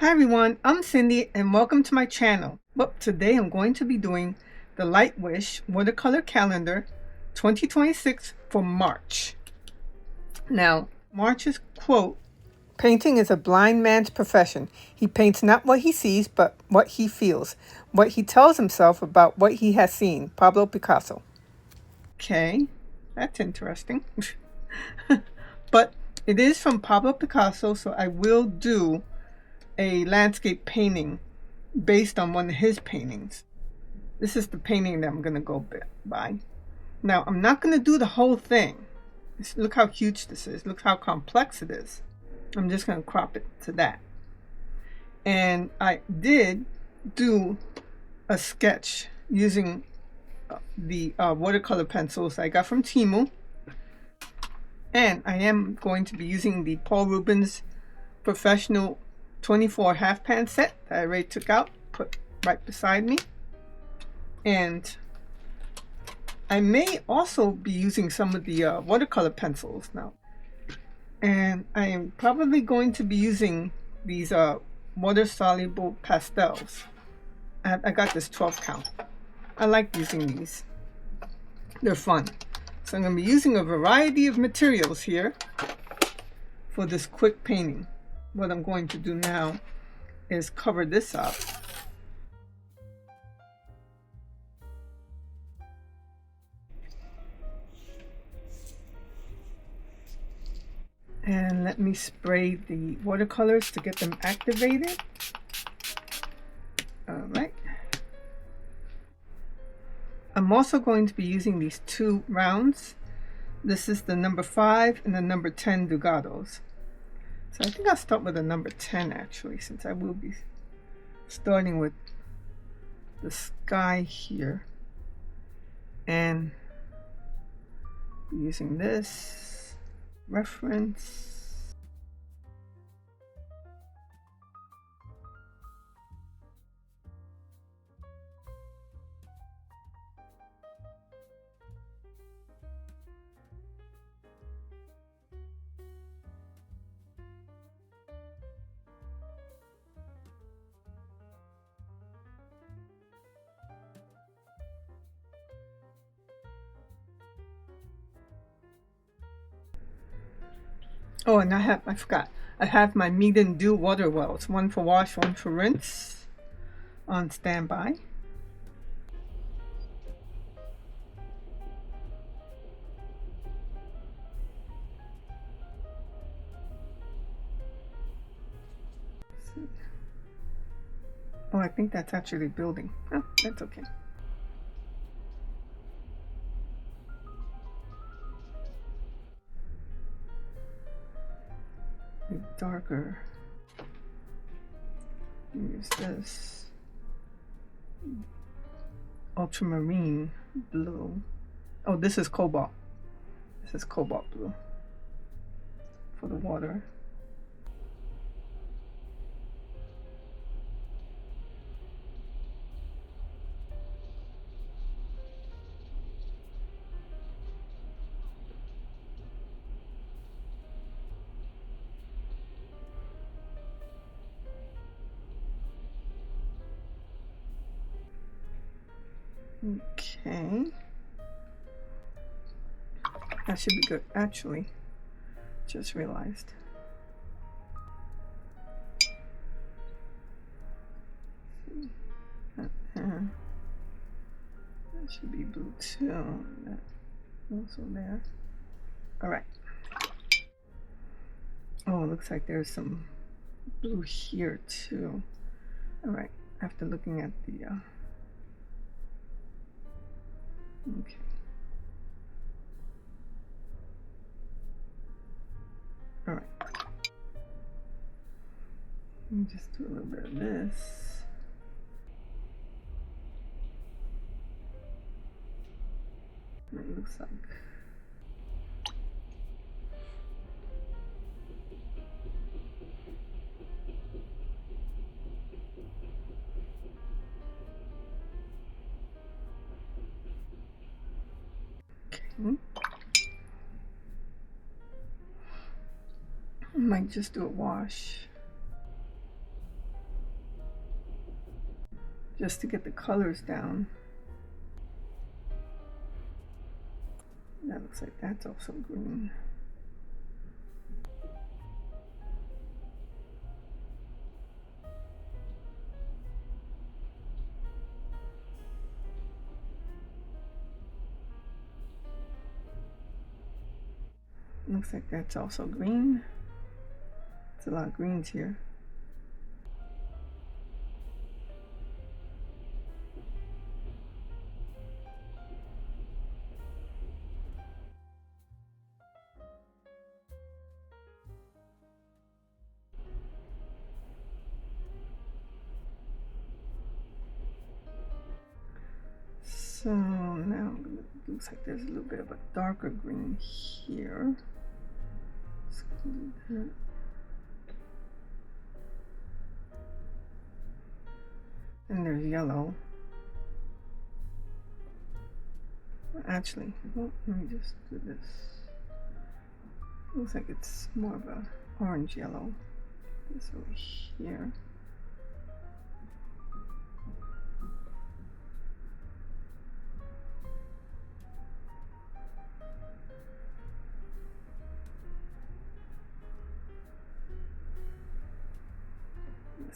Hi everyone, I'm Cindy and welcome to my channel. Well, today I'm going to be doing the Lightwish Watercolor Calendar 2026 for March. Now, March's quote, "Painting is a blind man's profession. He paints not what he sees, but what he feels, what he tells himself about what he has seen." Pablo Picasso. Okay, that's interesting. But it is from Pablo Picasso, so I will do a landscape painting based on one of his paintings. This is the painting that I'm going to go by. Now, I'm not going to do the whole thing. Look how huge this is. Look how complex it is. I'm just going to crop it to that. And I did do a sketch using the watercolor pencils I got from Temu. And I am going to be using the Paul Rubens Professional 24 half pan set that I already took out, put right beside me. And I may also be using some of the watercolor pencils now. And I am probably going to be using these water-soluble pastels. I got this 12 count. I like using these. They're fun. So I'm going to be using a variety of materials here for this quick painting. What I'm going to do now is cover this up. And let me spray the watercolors to get them activated. All right. I'm also going to be using these two rounds. This is the number 5 and the number 10 Dugados. So I think I'll start with the number 10 actually, since I will be starting with the sky here. And using this reference. Oh, and I forgot. I have my Meet and Do water wells, one for wash, one for rinse, on standby. Oh, I think that's actually building. Oh, that's okay. Darker. Use this ultramarine blue. Oh, this is cobalt. This is cobalt blue for the water. Okay. That should be good. Actually, just realized. That should be blue too. That also there. All right. Oh, it looks like there's some blue here too. All right. After looking at the okay. All right. Let me just do a little bit of this. It looks like. Okay. I might just do a wash. just to get the colors down. That looks like that's also green. Looks like that's also green. It's a lot of greens here. So now looks like there's a little bit of a darker green here. And there's yellow. Actually, well, let me just do this. Looks like it's more of a orange yellow. This over here.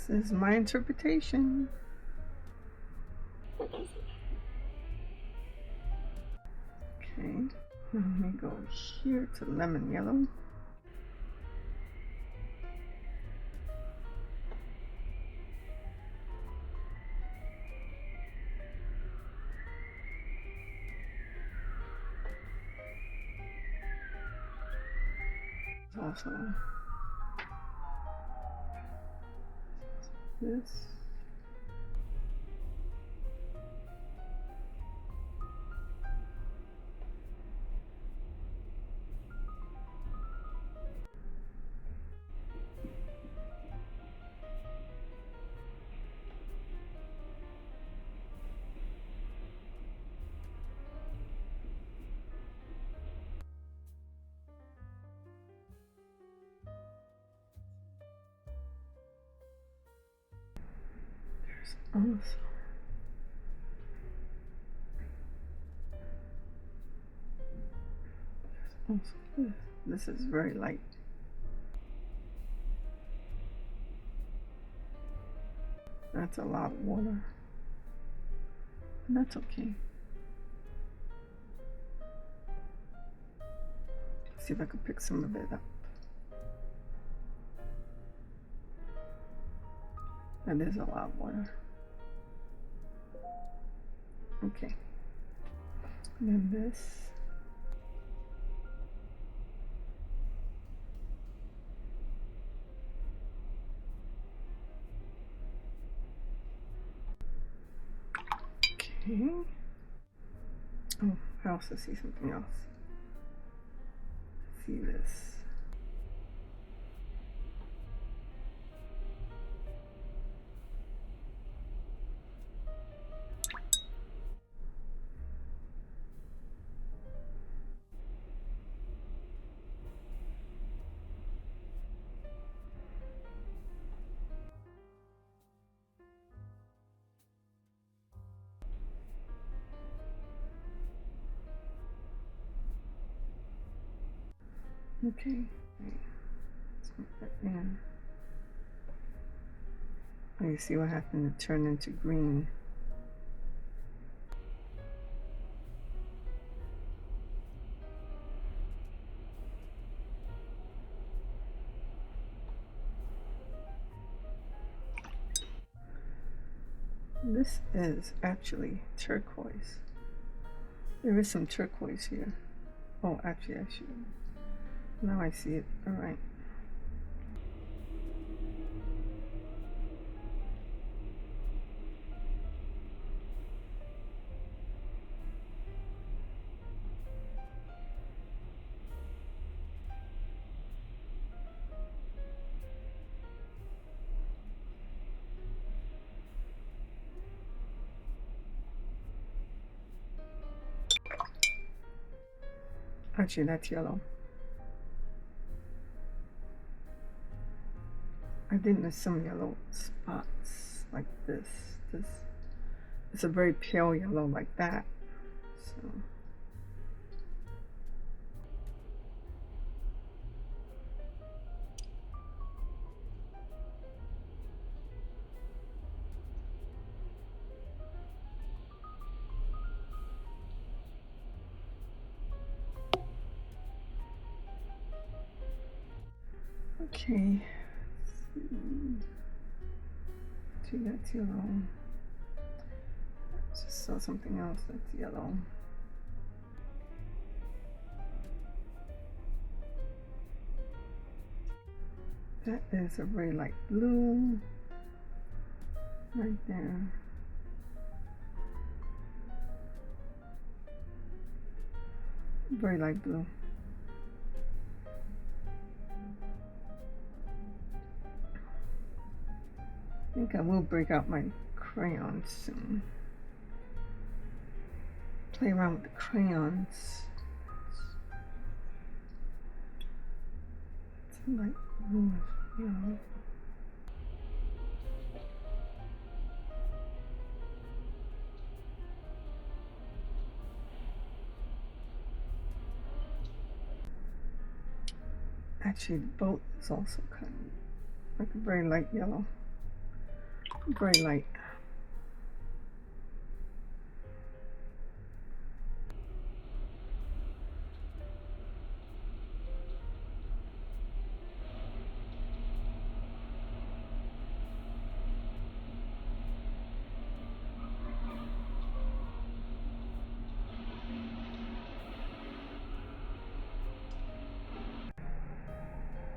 This is my interpretation. Okay, let me go here to lemon yellow. Also this. Also, this is very light. That's a lot of water. That's okay. See if I can pick some of it up. That is a lot of water. Okay. And then this. Okay. Oh, I also see something else. See this. Okay, let's put that in. Oh, you see what happened? To turn into green. This is actually turquoise. There is some turquoise here. Oh, actually, I should. Now I see it. All right. Actually, that's yellow. I did miss some yellow spots like this. it's a very pale yellow like that. So okay. See, that's yellow. Just saw something else that's yellow. That is a very light blue right there. Very light blue. I think I will break out my crayons soon. Play around with the crayons. It's light blue, yellow. Actually, the boat is also kind of like a very light yellow. Very light.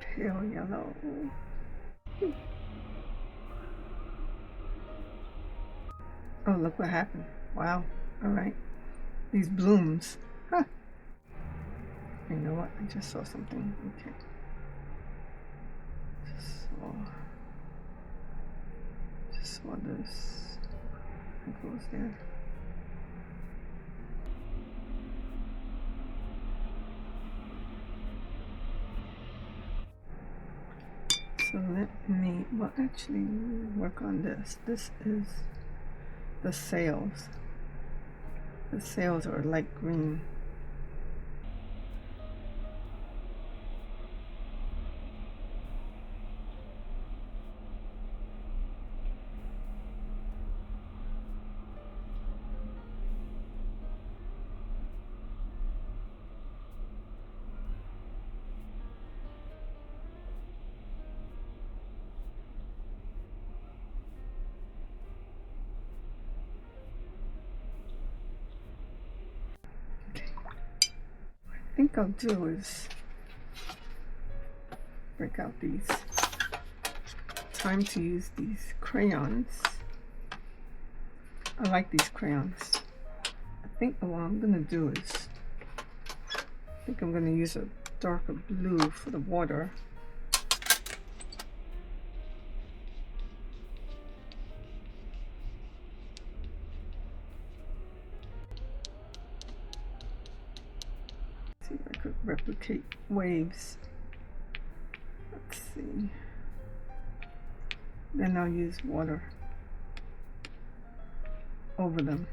Pale yellow. Oh, look what happened. Wow. All right. These blooms. Huh. You know what? I just saw something. Okay. Just saw this. It goes there. So let me, well, actually work on this. This is the sails. The sails are light green. I think I'll do is break out these. Time to use these crayons. I like these crayons. I think what I'm gonna do is, I think I'm gonna use a darker blue for the water. See if I could replicate waves. Let's see. Then I'll use water over them.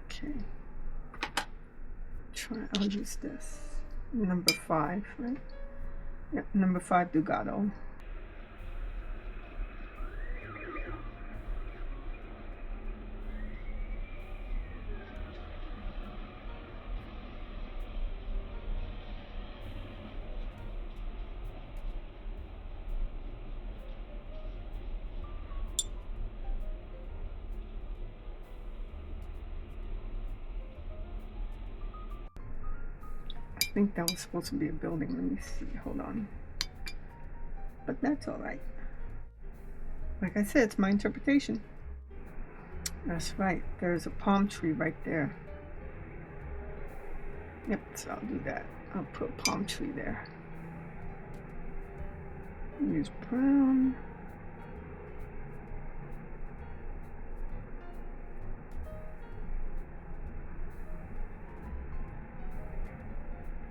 Okay. I'll use this. Number 5, right? Yep, number 5 Dugato. I think that was supposed to be a building. Let me see. Hold on. But that's all right. Like I said, it's my interpretation. That's right. There's a palm tree right there. Yep, so I'll do that. I'll put a palm tree there. Use brown.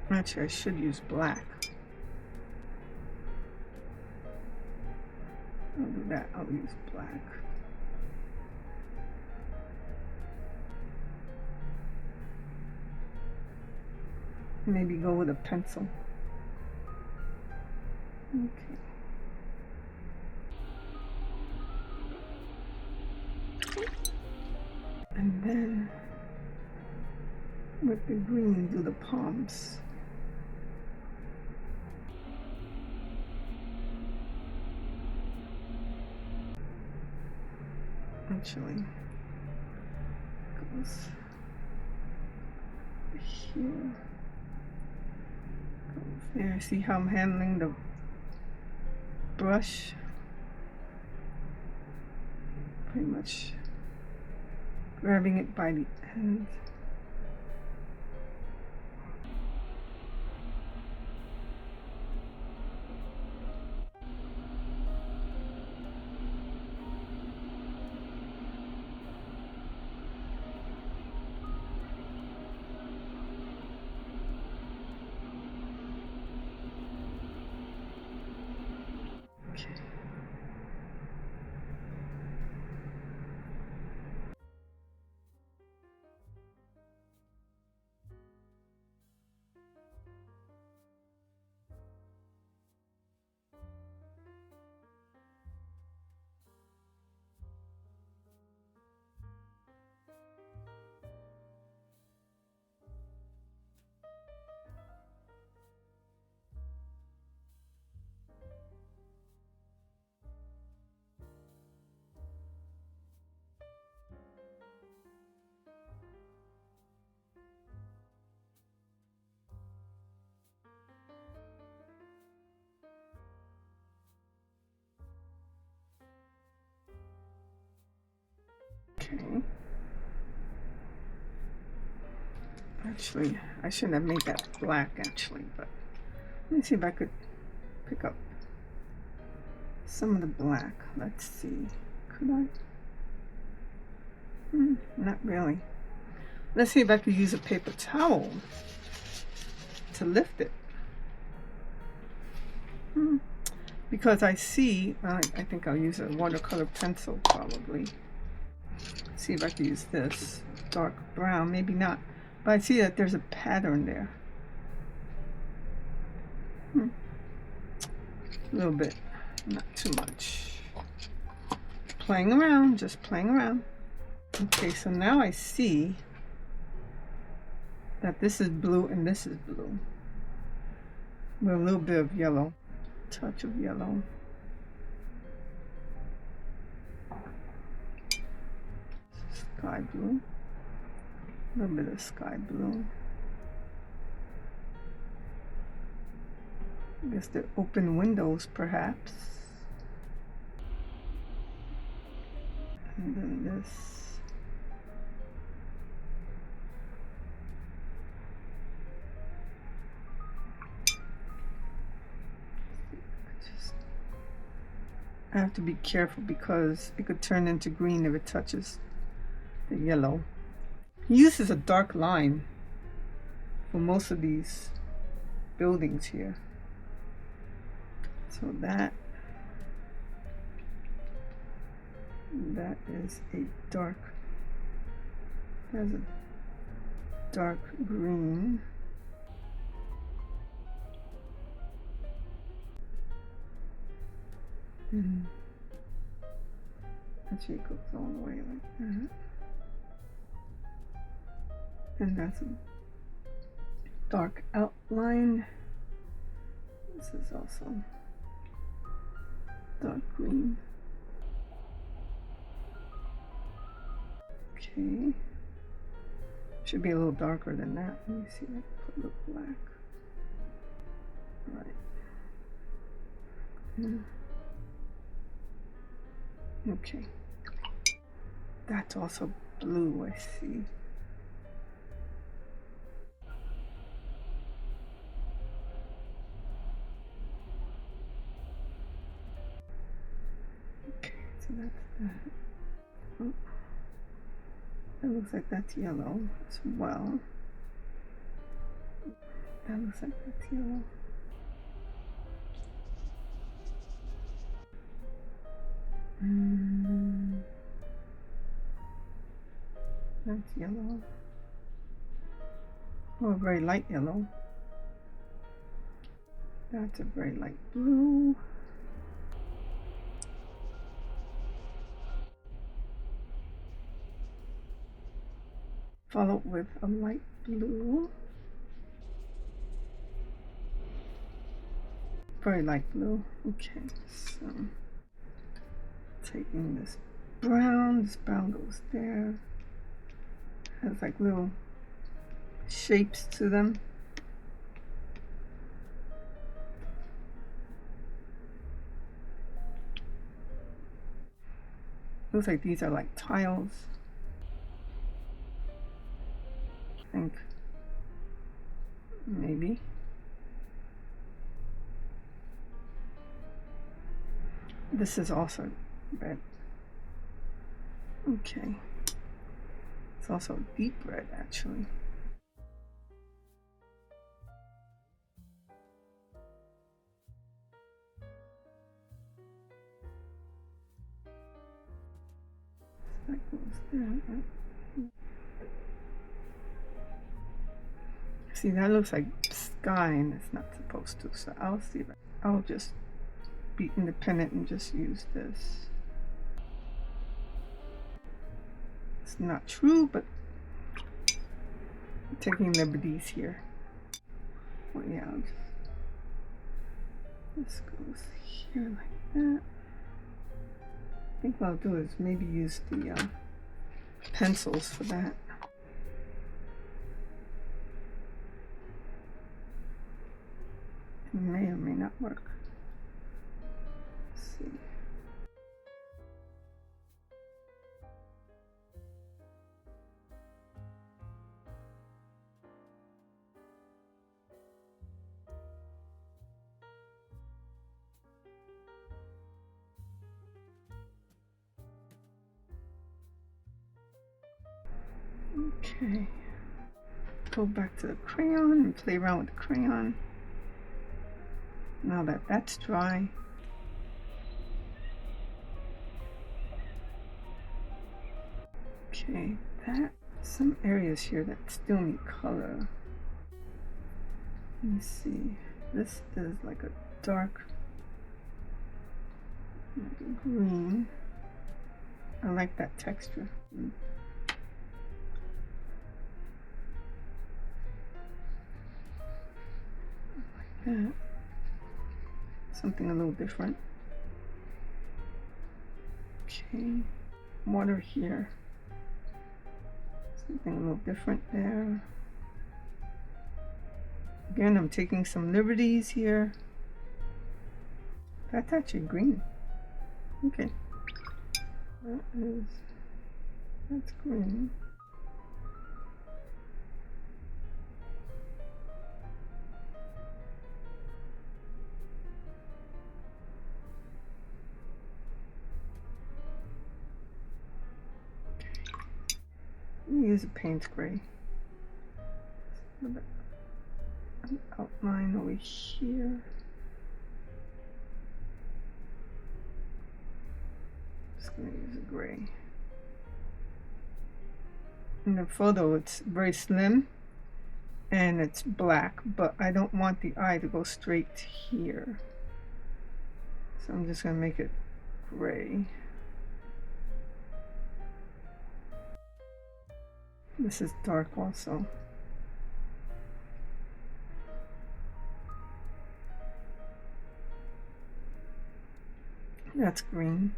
Actually, I should use black. I'll do that. I'll use black. Maybe go with a pencil. Okay. And then with the green, do the palms. Actually, goes here. Goes there. See how I'm handling the brush? Pretty much grabbing it by the end. Okay. Actually, I shouldn't have made that black actually, but let me see if I could pick up some of the black. Let's see. Could I? Not really. Let's see if I could use a paper towel to lift it. Because I see, I think I'll use a watercolor pencil probably. See if I can use this dark brown, maybe not, but I see that there's a pattern there. A little bit, not too much. Playing around, just playing around. Okay, so now I see that this is blue and this is blue with a little bit of yellow, touch of yellow. Sky blue, a little bit of sky blue. I guess they're open windows perhaps. And then this. I have to be careful because it could turn into green if it touches the yellow. He uses a dark line for most of these buildings here. So that is a dark, there's a dark green. Actually it goes all the way like that. And that's a dark outline. This is also dark green. Okay. Should be a little darker than that. Let me see if I can put a little black. Right. Okay. That's also blue, I see. Okay, so that's that. Oh. That looks like that's yellow as well. That looks like that's yellow. That's yellow. Oh, a very light yellow. That's a very light blue. Followed with a light blue. Very light blue. Okay, so taking this brown goes there. Has like little shapes to them. Looks like these are like tiles. I think maybe. This is also red. Okay. It's also deep red actually. That goes there. See, that looks like sky and it's not supposed to, so I'll see that. I'll just be independent and just use this. It's not true, but I'm taking liberties here. Well, yeah, this goes here like that. I think what I'll do is maybe use the pencils for that. It may or may not work. Let's see. Okay, go back to the crayon and play around with the crayon. Now that that's dry, okay, that some areas here that still need color. Let me see. This is like a dark green. I like that texture. That. Something a little different. Okay, water here. Something a little different there. Again, I'm taking some liberties here. That's actually green. Okay. That's green. Use a paint gray. An outline over here. Just gonna use a gray. In the photo, it's very slim and it's black, but I don't want the eye to go straight here. So I'm just gonna make it gray. This is dark also. That's green.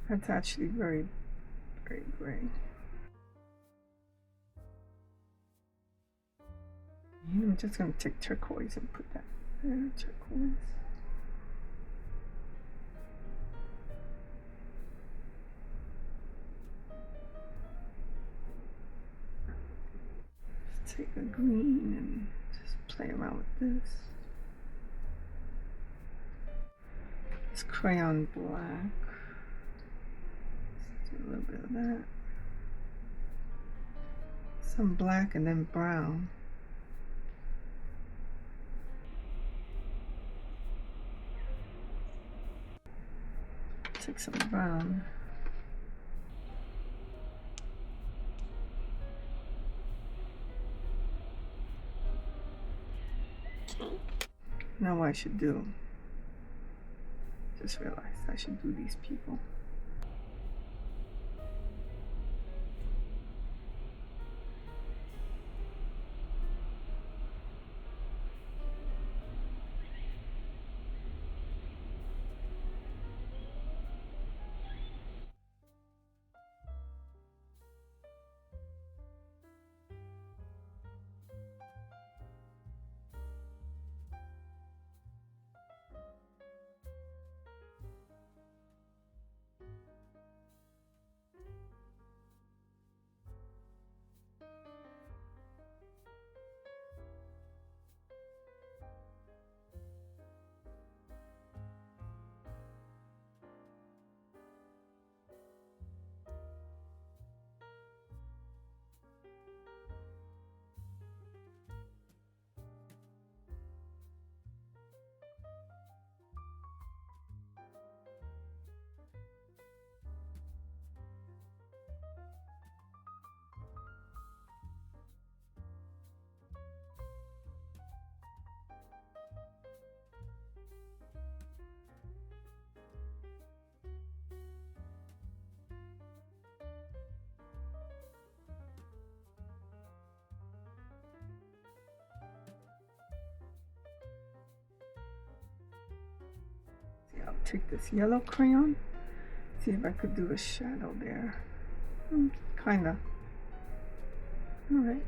That's actually very, very gray. I'm just going to take turquoise and put that there, turquoise. Let's take a green and just play around with this. It's crayon black. Let's do a little bit of that. some black and then brown. Take some brown. Now what I should do, just realized I should do these people. I'll take this yellow crayon, see if I could do a shadow there. Kinda. Alright.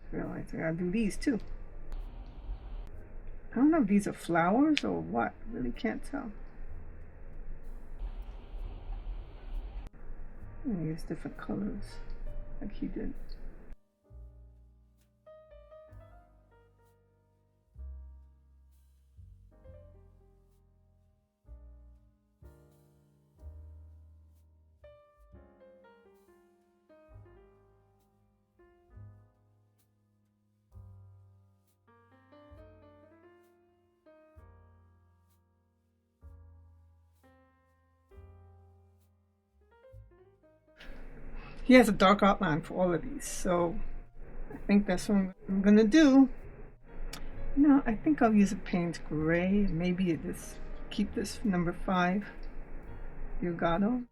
Realize I gotta do these too. I don't know if these are flowers or what. I really can't tell. I use different colors like he did. He has a dark outline for all of these, so I think that's what I'm gonna do. No, I think I'll use a Payne's Gray. Maybe just keep this number 5, Yugato.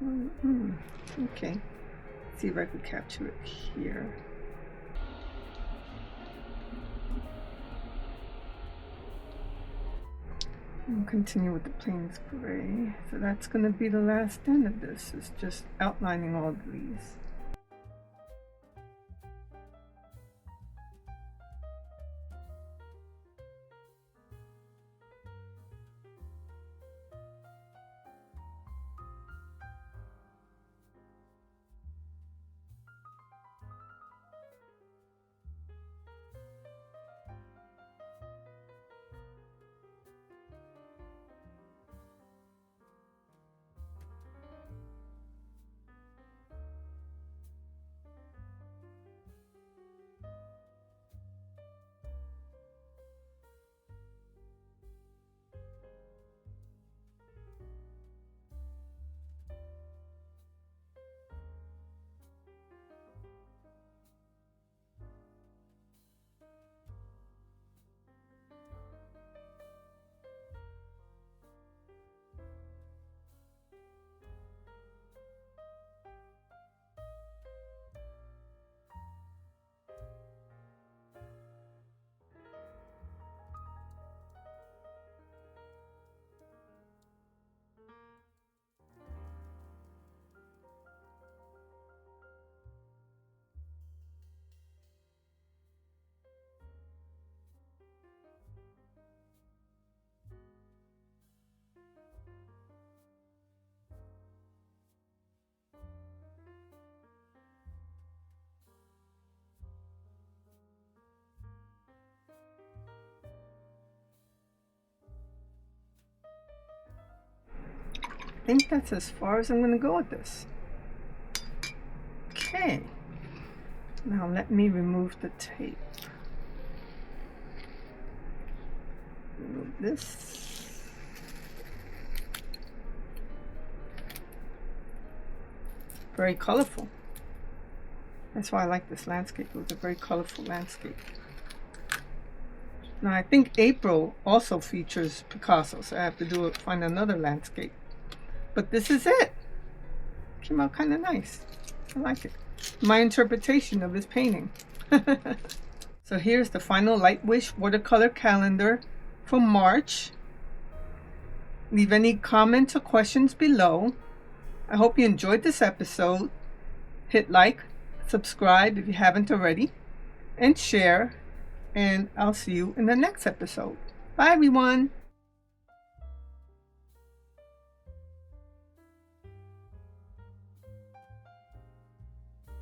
Okay, see if I can capture it here. We'll continue with the plains gray. So that's going to be the last end of this. It's just outlining all of these. I think that's as far as I'm going to go with this. Okay, now let me remove the tape. Remove this. Very colorful. That's why I like this landscape. It was a very colorful landscape. Now I think April also features Picasso, so I have to find another landscape. But this is it. Came out kind of nice. I like it. My interpretation of his painting. So here's the final Lightwish watercolor calendar for March. Leave any comments or questions below. I hope you enjoyed this episode. Hit like, subscribe if you haven't already, and share. And I'll see you in the next episode. Bye everyone.